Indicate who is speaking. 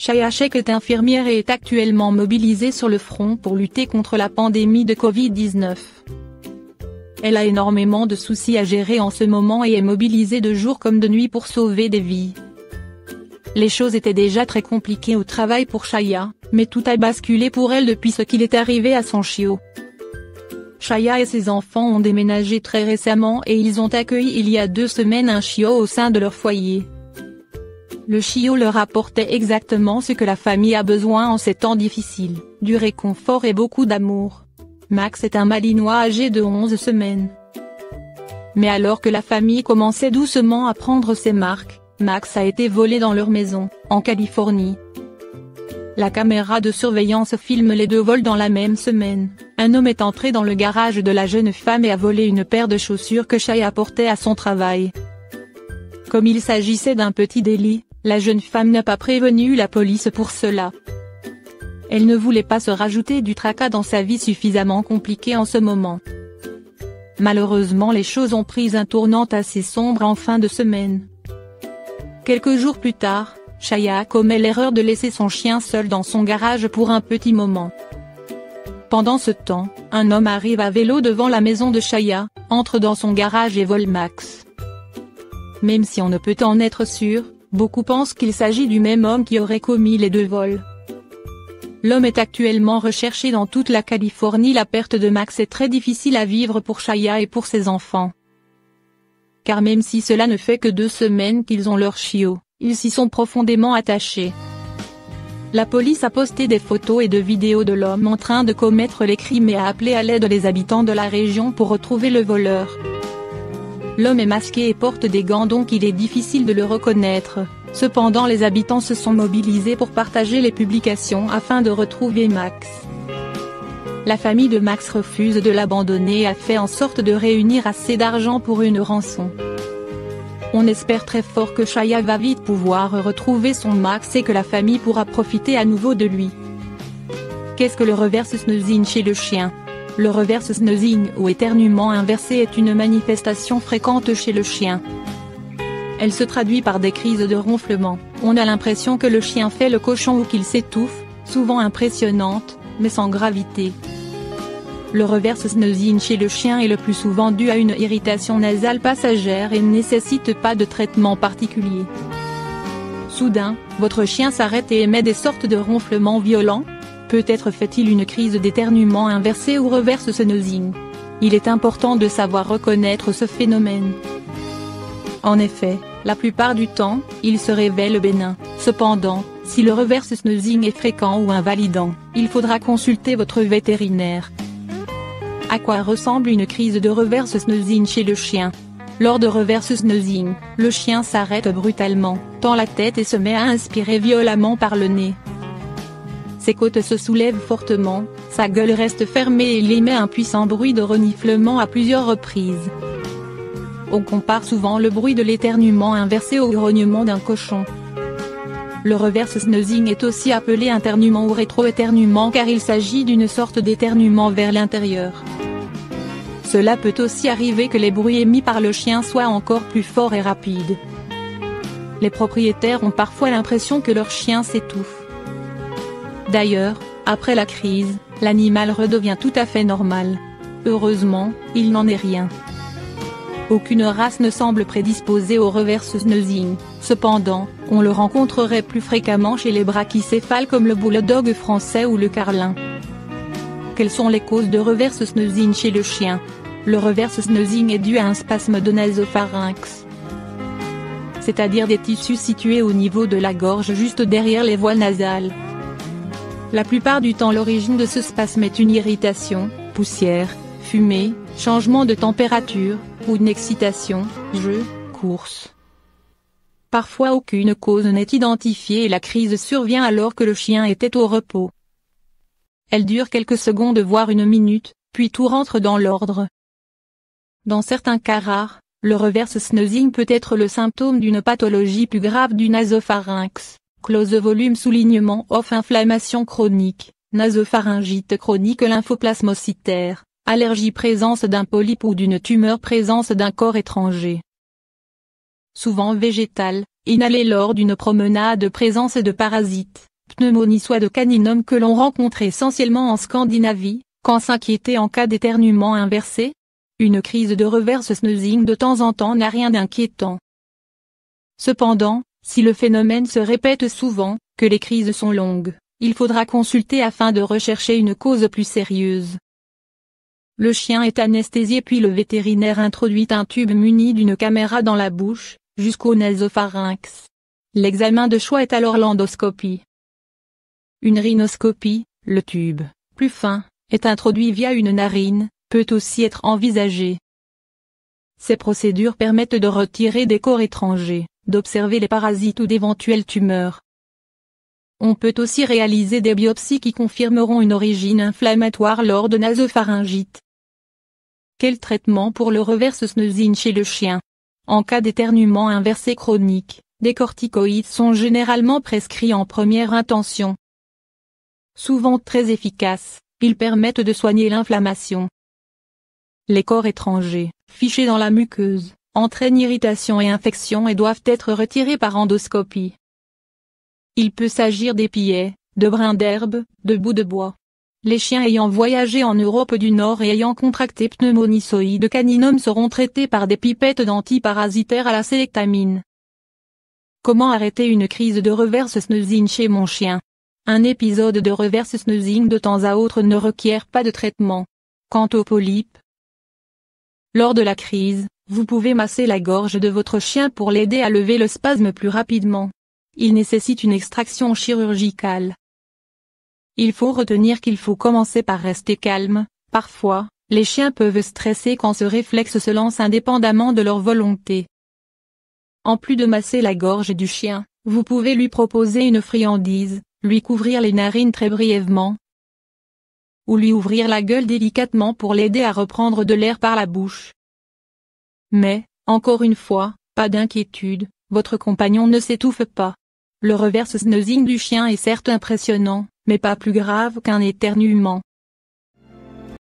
Speaker 1: Chaya Sheikh est infirmière et est actuellement mobilisée sur le front pour lutter contre la pandémie de Covid-19. Elle a énormément de soucis à gérer en ce moment et est mobilisée de jour comme de nuit pour sauver des vies. Les choses étaient déjà très compliquées au travail pour Chaya, mais tout a basculé pour elle depuis ce qu'il est arrivé à son chiot. Chaya et ses enfants ont déménagé très récemment et ils ont accueilli il y a 2 semaines un chiot au sein de leur foyer. Le chiot leur apportait exactement ce que la famille a besoin en ces temps difficiles, du réconfort et beaucoup d'amour. Max est un malinois âgé de 11 semaines. Mais alors que la famille commençait doucement à prendre ses marques, Max a été volé dans leur maison, en Californie. La caméra de surveillance filme les 2 vols dans la même semaine. Un homme est entré dans le garage de la jeune femme et a volé une paire de chaussures que Chaya portait à son travail. Comme il s'agissait d'un petit délit, la jeune femme n'a pas prévenu la police pour cela. Elle ne voulait pas se rajouter du tracas dans sa vie suffisamment compliquée en ce moment. Malheureusement, les choses ont pris un tournant assez sombre en fin de semaine. Quelques jours plus tard, Chaya commet l'erreur de laisser son chien seul dans son garage pour un petit moment. Pendant ce temps, un homme arrive à vélo devant la maison de Chaya, entre dans son garage et vole Max. Même si on ne peut en être sûr, beaucoup pensent qu'il s'agit du même homme qui aurait commis les 2 vols. L'homme est actuellement recherché dans toute la Californie. La perte de Max est très difficile à vivre pour Chaya et pour ses enfants. Car même si cela ne fait que 2 semaines qu'ils ont leur chiot, ils s'y sont profondément attachés. La police a posté des photos et de vidéos de l'homme en train de commettre les crimes et a appelé à l'aide les habitants de la région pour retrouver le voleur. L'homme est masqué et porte des gants, donc il est difficile de le reconnaître. Cependant, les habitants se sont mobilisés pour partager les publications afin de retrouver Max. La famille de Max refuse de l'abandonner et a fait en sorte de réunir assez d'argent pour une rançon. On espère très fort que Chaya va vite pouvoir retrouver son Max et que la famille pourra profiter à nouveau de lui. Qu'est-ce que le reverse snoozing chez le chien? Le reverse snoozing ou éternuement inversé est une manifestation fréquente chez le chien. Elle se traduit par des crises de ronflement. On a l'impression que le chien fait le cochon ou qu'il s'étouffe, souvent impressionnante, mais sans gravité. Le reverse snoozing chez le chien est le plus souvent dû à une irritation nasale passagère et ne nécessite pas de traitement particulier. Soudain, votre chien s'arrête et émet des sortes de ronflements violents. Peut-être fait-il une crise d'éternuement inversé ou reverse snoozing. Il est important de savoir reconnaître ce phénomène. En effet, la plupart du temps, il se révèle bénin. Cependant, si le reverse snoozing est fréquent ou invalidant, il faudra consulter votre vétérinaire. À quoi ressemble une crise de reverse snoozing chez le chien? Lors de reverse snoozing, le chien s'arrête brutalement, tend la tête et se met à inspirer violemment par le nez. Ses côtes se soulèvent fortement, sa gueule reste fermée et il émet un puissant bruit de reniflement à plusieurs reprises. On compare souvent le bruit de l'éternuement inversé au grognement d'un cochon. Le reverse snoozing est aussi appelé internuement ou rétro-éternuement car il s'agit d'une sorte d'éternuement vers l'intérieur. Cela peut aussi arriver que les bruits émis par le chien soient encore plus forts et rapides. Les propriétaires ont parfois l'impression que leur chien s'étouffe. D'ailleurs, après la crise, l'animal redevient tout à fait normal. Heureusement, il n'en est rien. Aucune race ne semble prédisposée au reverse snoozing, cependant, on le rencontrerait plus fréquemment chez les brachycéphales comme le bulldog français ou le carlin. Quelles sont les causes de reverse snoozing chez le chien? Le reverse snoozing est dû à un spasme de nasopharynx, c'est-à-dire des tissus situés au niveau de la gorge juste derrière les voies nasales. La plupart du temps, l'origine de ce spasme est une irritation, poussière, fumée, changement de température, ou une excitation, jeu, course. Parfois aucune cause n'est identifiée et la crise survient alors que le chien était au repos. Elle dure quelques secondes voire une minute, puis tout rentre dans l'ordre. Dans certains cas rares, le reverse snoozing peut être le symptôme d'une pathologie plus grave du nasopharynx, close volume soulignement off inflammation chronique, nasopharyngite chronique lymphoplasmocytaire, allergie présence d'un polype ou d'une tumeur présence d'un corps étranger. Souvent végétal, inhalé lors d'une promenade présence de parasites, pneumonie soit de caninum que l'on rencontre essentiellement en Scandinavie, quand s'inquiéter en cas d'éternuement inversé? Une crise de reverse sneezing de temps en temps n'a rien d'inquiétant. Cependant, si le phénomène se répète souvent, que les crises sont longues, il faudra consulter afin de rechercher une cause plus sérieuse. Le chien est anesthésié puis le vétérinaire introduit un tube muni d'une caméra dans la bouche, jusqu'au nasopharynx. L'examen de choix est alors l'endoscopie. Une rhinoscopie, le tube, plus fin, est introduit via une narine, peut aussi être envisagée. Ces procédures permettent de retirer des corps étrangers, d'observer les parasites ou d'éventuelles tumeurs. On peut aussi réaliser des biopsies qui confirmeront une origine inflammatoire lors de nasopharyngite. Quel traitement pour le reverse sneezing chez le chien? En cas d'éternuement inversé chronique, des corticoïdes sont généralement prescrits en première intention. Souvent très efficaces, ils permettent de soigner l'inflammation. Les corps étrangers, fichés dans la muqueuse, entraînent irritation et infection et doivent être retirés par endoscopie. Il peut s'agir d'épillets, de brins d'herbe, de bouts de bois. Les chiens ayant voyagé en Europe du Nord et ayant contracté pneumonisoïde caninum seront traités par des pipettes d'antiparasitaires à la sélectamine. Comment arrêter une crise de reverse sneezing chez mon chien? Un épisode de reverse sneezing de temps à autre ne requiert pas de traitement. Quant aux polypes, lors de la crise, vous pouvez masser la gorge de votre chien pour l'aider à lever le spasme plus rapidement. Il nécessite une extraction chirurgicale. Il faut retenir qu'il faut commencer par rester calme. Parfois, les chiens peuvent stresser quand ce réflexe se lance indépendamment de leur volonté. En plus de masser la gorge du chien, vous pouvez lui proposer une friandise, lui couvrir les narines très brièvement, ou lui ouvrir la gueule délicatement pour l'aider à reprendre de l'air par la bouche. Mais, encore une fois, pas d'inquiétude, votre compagnon ne s'étouffe pas. Le reverse sneezing du chien est certes impressionnant, mais pas plus grave qu'un éternuement.